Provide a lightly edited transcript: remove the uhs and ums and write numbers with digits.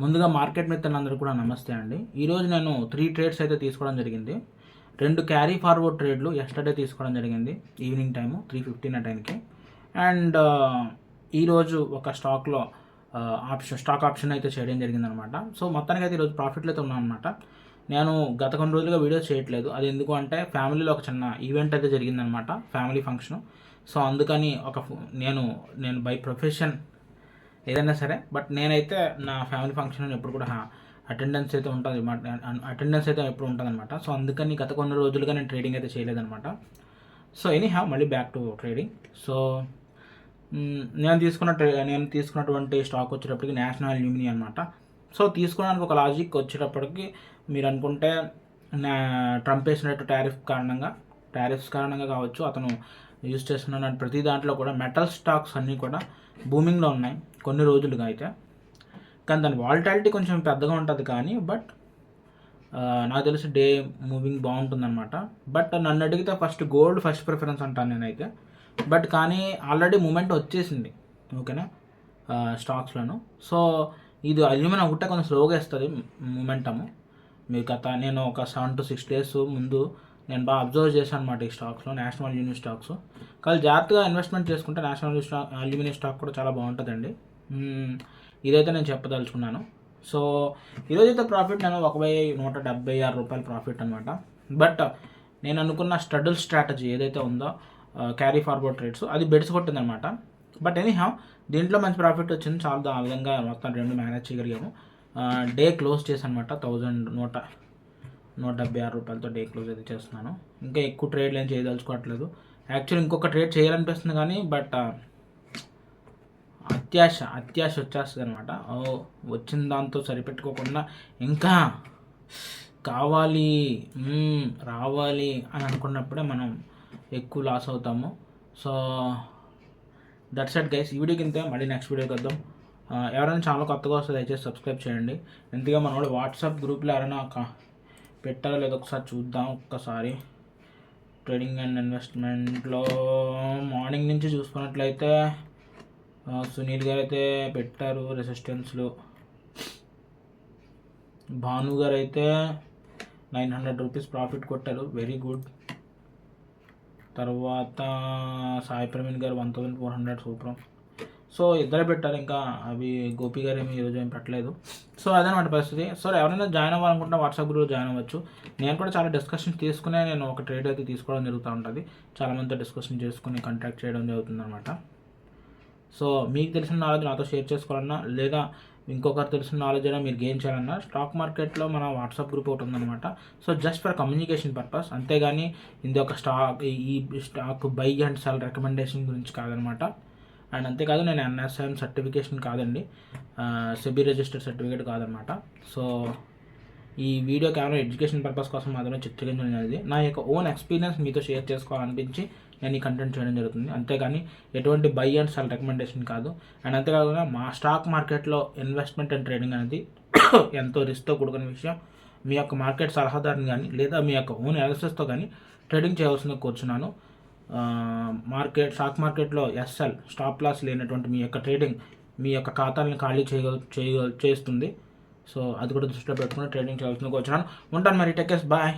ముందుగా మార్కెట్ మిత్రులందరూ కూడా నమస్తే అండి. ఈరోజు నేను 3 ట్రేడ్స్ అయితే తీసుకోవడం జరిగింది. 2 క్యారీ ఫార్వర్డ్ ట్రేడ్లు ఎస్టర్డే తీసుకోవడం జరిగింది ఈవినింగ్ టైము 3:15 ఆ టైంకి. అండ్ ఈరోజు ఒక స్టాక్లో స్టాక్ ఆప్షన్ అయితే చేయడం జరిగిందనమాట. సో మొత్తానికి అయితే ఈరోజు ప్రాఫిట్లో అయితే ఉన్నాను అనమాట. నేను గత కొన్ని రోజులుగా వీడియోస్ చేయట్లేదు. అది ఎందుకు అంటే ఫ్యామిలీలో ఒక చిన్న ఈవెంట్ అయితే జరిగిందనమాట, ఫ్యామిలీ ఫంక్షను. సో అందుకని నేను బై ప్రొఫెషన్ ఏదైనా సరే, బట్ నేనైతే నా ఫ్యామిలీ ఫంక్షన్ ఎప్పుడు కూడా అటెండెన్స్ అయితే ఉంటుంది, అటెండెన్స్ అయితే ఎప్పుడు ఉంటుంది అనమాట. సో అందుకని గత కొన్ని రోజులుగా నేను ట్రేడింగ్ అయితే చేయలేదనమాట. సో మళ్ళీ బ్యాక్ టు ట్రేడింగ్. సో నేను తీసుకున్నటువంటి స్టాక్ వచ్చేటప్పటికి నేషనల్ అల్యూమినియం అనమాట. సో తీసుకోవడానికి ఒక లాజిక్ వచ్చేటప్పటికి మీరు అనుకుంటే ట్రంప్ వేసినట్టు టారిఫ్స్ కారణంగా కావచ్చు, అతను యూజ్ చేస్తున్న ప్రతి దాంట్లో కూడా మెటల్ స్టాక్స్ అన్నీ కూడా బూమింగ్లో ఉన్నాయి కొన్ని రోజులుగా అయితే. కానీ దాని వాలటాలిటీ కొంచెం పెద్దగా ఉంటుంది కానీ బట్ నాకు తెలిసి డే మూవింగ్ బాగుంటుందన్నమాట. బట్ నన్ను అడిగితే గోల్డ్ ఫస్ట్ ప్రిఫరెన్స్ అంటాను నేనైతే. బట్ కానీ ఆల్రెడీ మూమెంట్ వచ్చేసింది, ఓకేనా, స్టాక్స్లోను. సో ఇది అల్యూమినియం ఒకటే కొంచెం స్లోగా ఇస్తుంది మూమెంటము. నేను ఒక 7 to 6 days ముందు నేను బాగా అబ్జర్వ్ చేశాను అనమాట ఈ స్టాక్స్లో, నేషనల్ అల్యూమినియం స్టాక్స్. కానీ జాగ్రత్తగా ఇన్వెస్ట్మెంట్ చేసుకుంటే నేషనల్ అల్యూమినియం స్టాక్ కూడా చాలా బాగుంటుందండి. ఇదైతే నేను చెప్పదలుచుకున్నాను. సో ఈరోజైతే ప్రాఫిట్ నేను 1176 రూపాయలు ప్రాఫిట్ అనమాట. బట్ నేను అనుకున్న స్ట్రగుల్ స్ట్రాటజీ ఏదైతే ఉందో క్యారీ ఫార్వర్డ్ ట్రేడ్స్, అది బెడ్స్ కొట్టిందనమాట. బట్ దీంట్లో మంచి ప్రాఫిట్ వచ్చింది, చాలా ఆ విధంగా మొత్తం 2 మేనేజ్ చేయగలిగాము. డే క్లోజ్ చేశాను అనమాట 1176 రూపాయలతో డే క్లోజ్ అయితే చేస్తున్నాను. ఇంకా ఎక్కువ ట్రేడ్లు ఏం చేయదలుచుకోవట్లేదు. యాక్చువల్లీ ఇంకొక ట్రేడ్ చేయాలనిపిస్తుంది కానీ బట్ అత్యాశ వచ్చేస్తుంది అనమాట. వచ్చిన దాంతో సరిపెట్టుకోకుండా ఇంకా కావాలి రావాలి అని అనుకున్నప్పుడే మనం ఎక్కువ లాస్ అవుతాము. So that's it guys. ఈ వీడియోకి ఇంతే, మళ్ళీ నెక్స్ట్ వీడియోకి వద్దాం. ఎవరైనా ఛానల్ కొత్తగా వస్తే దయచేసి సబ్స్క్రైబ్ చేయండి. ఎందుకంటే మన వాళ్ళు వాట్సాప్ గ్రూప్లో ఎవరైనా పెట్టారో లేదో ఒకసారి చూద్దాం. ఒక్కసారి ట్రేడింగ్ అండ్ ఇన్వెస్ట్మెంట్లో మార్నింగ్ నుంచి చూసుకున్నట్లయితే సునీల్ గారు అయితే పెట్టారు రెసిస్టెన్స్లు, భాను గారు అయితే 900 రూపీస్ ప్రాఫిట్ కొట్టారు, వెరీ గుడ్. తర్వాత సాయి ప్రవీణ్ గారు 1400 సూపర్. సో ఇద్దరే పెట్టారు, ఇంకా అవి గోపి గారు ఈరోజు ఏం పెట్టలేదు. సో అదనమాట పరిస్థితి. సో ఎవరైనా జాయిన్ అవ్వాలనుకుంటే వాట్సాప్ గ్రూప్లో జాయిన్ అవ్వచ్చు. నేను కూడా చాలా డిస్కషన్ తీసుకునే నేను ఒక ట్రేడ్ అయితే తీసుకోవడం జరుగుతూ ఉంటుంది. చాలామందితో డిస్కషన్ చేసుకుని కాంటాక్ట్ చేయడం జరుగుతుంది అనమాట. సో మీకు తెలిసిన నాలెడ్జ్ నాతో షేర్ చేసుకోవాలన్నా, లేదా ఇంకొకరు తెలిసిన నాలెడ్జ్ అయినా మీరు గెయిన్ చేయాలన్నా స్టాక్ మార్కెట్లో మన వాట్సాప్ గ్రూప్ ఒకటి ఉందన్నమాట. So just for communication purpose, అంతేగాని ఇది ఒక ఈ stock by and cell recommendation గురించి కాదనమాట. అండ్ అంతేకాదు నేను NSM సర్టిఫికేషన్ కాదండి, సెబీ రిజిస్టర్డ్ సర్టిఫికేట్ కాదనమాట. సో ఈ వీడియో కేవలం ఎడ్యుకేషన్ పర్పస్ కోసం మాత్రమే చిత్రీకరించడం అనేది. నా యొక్క ఓన్ ఎక్స్పీరియన్స్ మీతో షేర్ చేసుకోవాలనిపించి నేను ఈ కంటెంట్ చేయడం జరుగుతుంది, అంతేగాని ఎటువంటి బై అండ్ సెల్ రికమెండేషన్ కాదు. అండ్ అంతేకాకుండా మా స్టాక్ మార్కెట్లో ఇన్వెస్ట్మెంట్ అండ్ ట్రేడింగ్ అనేది ఎంతో రిస్క్తో కూడుకున్న విషయం. మీ యొక్క మార్కెట్ సలహాదారుని కానీ లేదా మీ యొక్క ఓన్ అనాలిసిస్తో కానీ ట్రేడింగ్ చేయవలసింది కూర్చున్నాను. స్టాక్ మార్కెట్లో ఎస్ఎల్ స్టాప్ లాస్ లేనటువంటి మీ యొక్క ట్రేడింగ్ మీ యొక్క ఖాతాలను ఖాళీ చేస్తుంది. సో అది కూడా దృష్టిలో పెట్టుకుని ట్రేడింగ్ చేయాల్సిందికి వచ్చాను. ఉంటాను మరి, టేక్ కేర్, బాయ్.